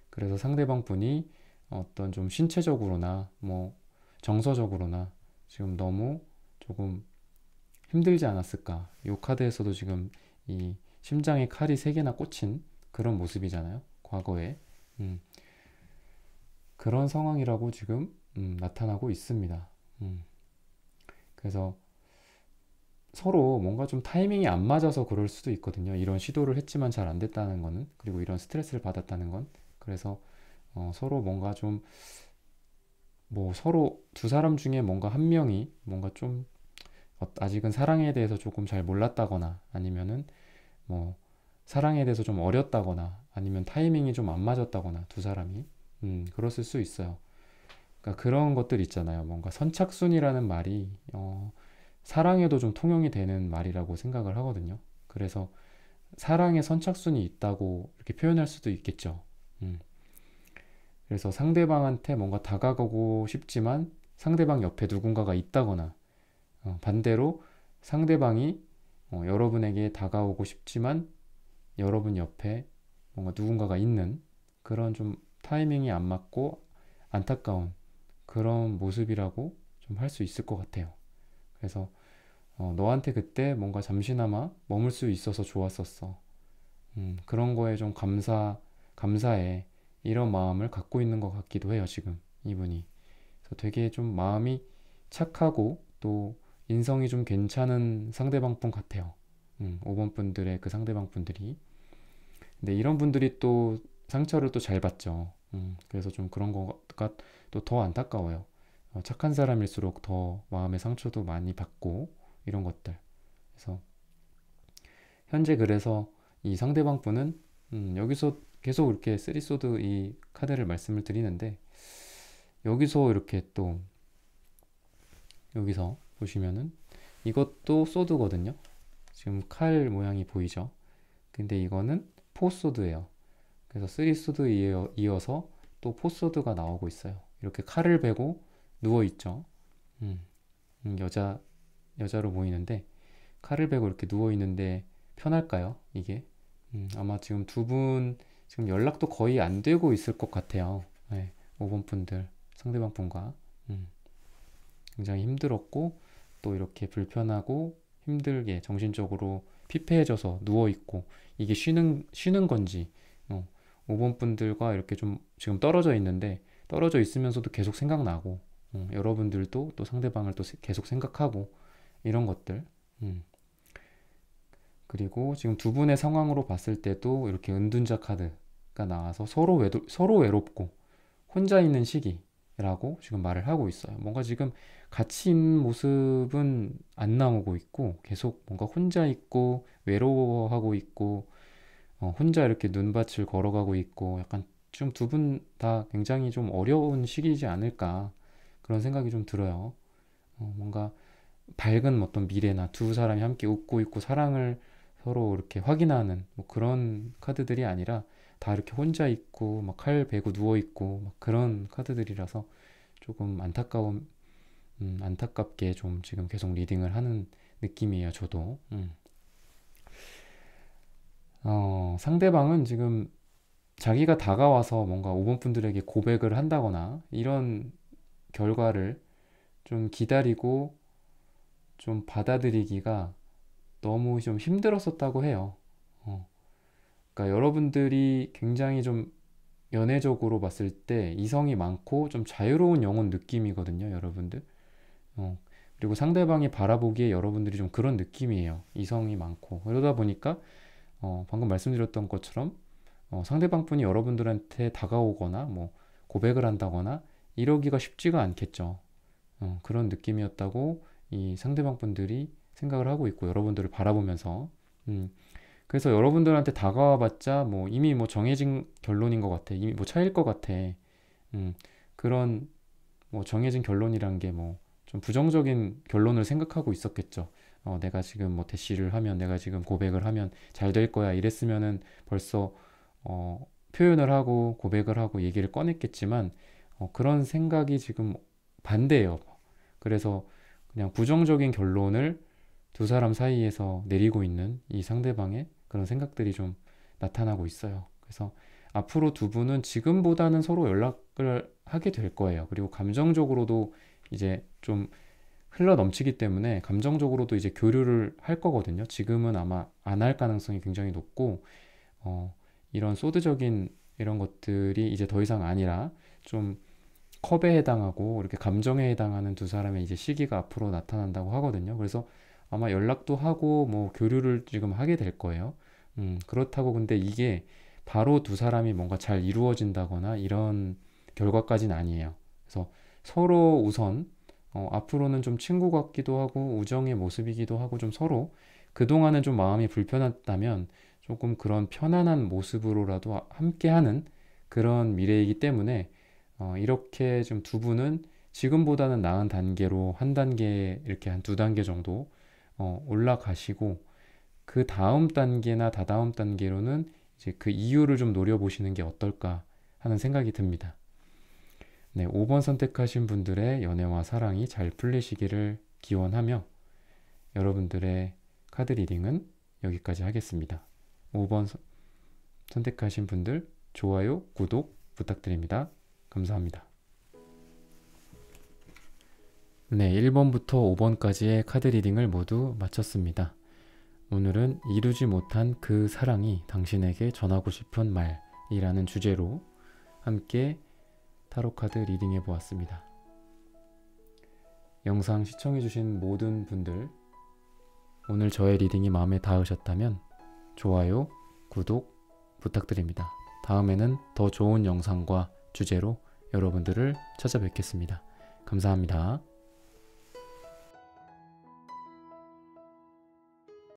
그래서 상대방 분이 어떤 좀 신체적으로나 뭐 정서적으로나 지금 너무 조금 힘들지 않았을까. 이 카드에서도 지금 이 심장에 칼이 3개나 꽂힌 그런 모습이잖아요. 과거에. 음, 그런 상황이라고 지금 나타나고 있습니다. 그래서 서로 뭔가 좀 타이밍이 안 맞아서 그럴 수도 있거든요. 이런 시도를 했지만 잘 안 됐다는 거는, 그리고 이런 스트레스를 받았다는 건. 그래서 서로 뭔가 좀 뭐 서로 두 사람 중에 뭔가 한 명이 뭔가 좀 아직은 사랑에 대해서 조금 잘 몰랐다거나 아니면은 뭐 사랑에 대해서 좀 어렸다거나 아니면 타이밍이 좀 안 맞았다거나 두 사람이 그랬을 수 있어요. 그러니까 그런 것들 있잖아요. 뭔가 선착순이라는 말이 사랑에도 좀 통용이 되는 말이라고 생각을 하거든요. 그래서 사랑에 선착순이 있다고 이렇게 표현할 수도 있겠죠. 음. 그래서 상대방한테 뭔가 다가가고 싶지만 상대방 옆에 누군가가 있다거나 반대로 상대방이 여러분에게 다가오고 싶지만 여러분 옆에 뭔가 누군가가 있는 그런 좀 타이밍이 안 맞고 안타까운 그런 모습이라고 좀 할 수 있을 것 같아요. 그래서 너한테 그때 뭔가 잠시나마 머물 수 있어서 좋았었어. 그런 거에 좀 감사해. 이런 마음을 갖고 있는 것 같기도 해요, 지금 이분이. 그래서 되게 좀 마음이 착하고 또 인성이 좀 괜찮은 상대방 분 같아요. 5번 분들의 그 상대방 분들이. 근데 이런 분들이 또 상처를 또 잘 받죠. 그래서 좀 그런 거가 또 더 안타까워요. 착한 사람일수록 더 마음의 상처도 많이 받고 이런 것들. 그래서 현재 그래서 이 상대방 분은 여기서 계속 이렇게 쓰리소드 이 카드를 말씀을 드리는데 여기서 이렇게 또 여기서 보시면은 이것도 소드거든요. 지금 칼 모양이 보이죠? 근데 이거는 포소드예요. 그래서 쓰리소드 이어서 또 포소드가 나오고 있어요. 이렇게 칼을 베고 누워 있죠. 음, 여자로 보이는데 칼을 베고 이렇게 누워 있는데 편할까요? 이게 아마 지금 두 분 지금 연락도 거의 안 되고 있을 것 같아요. 네, 5번 분들 상대방 분과 굉장히 힘들었고 또 이렇게 불편하고 힘들게 정신적으로 피폐해져서 누워 있고 이게 쉬는 건지 5번 분들과 이렇게 좀 지금 떨어져 있는데 떨어져 있으면서도 계속 생각나고 여러분들도 또 상대방을 또 계속 생각하고 이런 것들. 그리고 지금 두 분의 상황으로 봤을 때도 이렇게 은둔자 카드가 나와서 서로 외롭고 혼자 있는 시기라고 지금 말을 하고 있어요. 뭔가 지금 같이 있는 모습은 안 나오고 있고 계속 뭔가 혼자 있고 외로워하고 있고 혼자 이렇게 눈밭을 걸어가고 있고 약간 좀 두 분 다 굉장히 좀 어려운 시기이지 않을까 그런 생각이 좀 들어요. 뭔가 밝은 어떤 미래나 두 사람이 함께 웃고 있고 사랑을 서로 이렇게 확인하는 뭐 그런 카드들이 아니라 다 이렇게 혼자 있고 막 칼 베고 누워 있고 막 그런 카드들이라서 조금 안타깝게 좀 지금 계속 리딩을 하는 느낌이에요, 저도. 상대방은 지금 자기가 다가와서 뭔가 5번 분들에게 고백을 한다거나 이런 결과를 좀 기다리고 좀 받아들이기가 너무 좀 힘들었었다고 해요. 그러니까 여러분들이 굉장히 좀 연애적으로 봤을 때 이성이 많고 좀 자유로운 영혼 느낌이거든요, 여러분들. 어, 그리고 상대방이 바라보기에 여러분들이 좀 그런 느낌이에요. 이성이 많고. 그러다 보니까 방금 말씀드렸던 것처럼 상대방 분이 여러분들한테 다가오거나 뭐 고백을 한다거나 이러기가 쉽지가 않겠죠. 그런 느낌이었다고 이 상대방 분들이 생각을 하고 있고 여러분들을 바라보면서 그래서 여러분들한테 다가와봤자 뭐 이미 뭐 정해진 결론인 것 같아. 이미 뭐 차일 것 같아. 그런 뭐 정해진 결론이란 게 뭐 좀 부정적인 결론을 생각하고 있었겠죠. 내가 지금 뭐 대시를 하면, 내가 지금 고백을 하면 잘 될 거야 이랬으면은 벌써 표현을 하고 고백을 하고 얘기를 꺼냈겠지만 그런 생각이 지금 반대예요. 그래서 그냥 부정적인 결론을 두 사람 사이에서 내리고 있는 이 상대방의 그런 생각들이 좀 나타나고 있어요. 그래서 앞으로 두 분은 지금보다는 서로 연락을 하게 될 거예요. 그리고 감정적으로도 이제 좀 흘러 넘치기 때문에 감정적으로도 이제 교류를 할 거거든요. 지금은 아마 안 할 가능성이 굉장히 높고, 이런 소드적인 이런 것들이 이제 더 이상 아니라 좀 컵에 해당하고 이렇게 감정에 해당하는 두 사람의 이제 시기가 앞으로 나타난다고 하거든요. 그래서 아마 연락도 하고 뭐 교류를 지금 하게 될 거예요. 그렇다고 근데 이게 바로 두 사람이 뭔가 잘 이루어진다거나 이런 결과까지는 아니에요. 그래서 서로 우선 앞으로는 좀 친구 같기도 하고 우정의 모습이기도 하고 좀 서로 그동안은 좀 마음이 불편했다면 조금 그런 편안한 모습으로라도 함께하는 그런 미래이기 때문에 이렇게 좀 두 분은 지금보다는 나은 단계로 한 단계 이렇게 한 두 단계 정도 올라가시고 그 다음 단계나 다다음 단계로는 이제 그 이유를 좀 노려보시는 게 어떨까 하는 생각이 듭니다. 네, 5번 선택하신 분들의 연애와 사랑이 잘 풀리시기를 기원하며 여러분들의 카드 리딩은 여기까지 하겠습니다. 5번 선택하신 분들 좋아요, 구독 부탁드립니다. 감사합니다. 네, 1번부터 5번까지의 카드 리딩을 모두 마쳤습니다. 오늘은 이루지 못한 그 사랑이 당신에게 전하고 싶은 말이라는 주제로 함께 타로카드 리딩해 보았습니다. 영상 시청해주신 모든 분들, 오늘 저의 리딩이 마음에 닿으셨다면 좋아요, 구독 부탁드립니다. 다음에는 더 좋은 영상과 주제로 여러분들을 찾아뵙겠습니다. 감사합니다.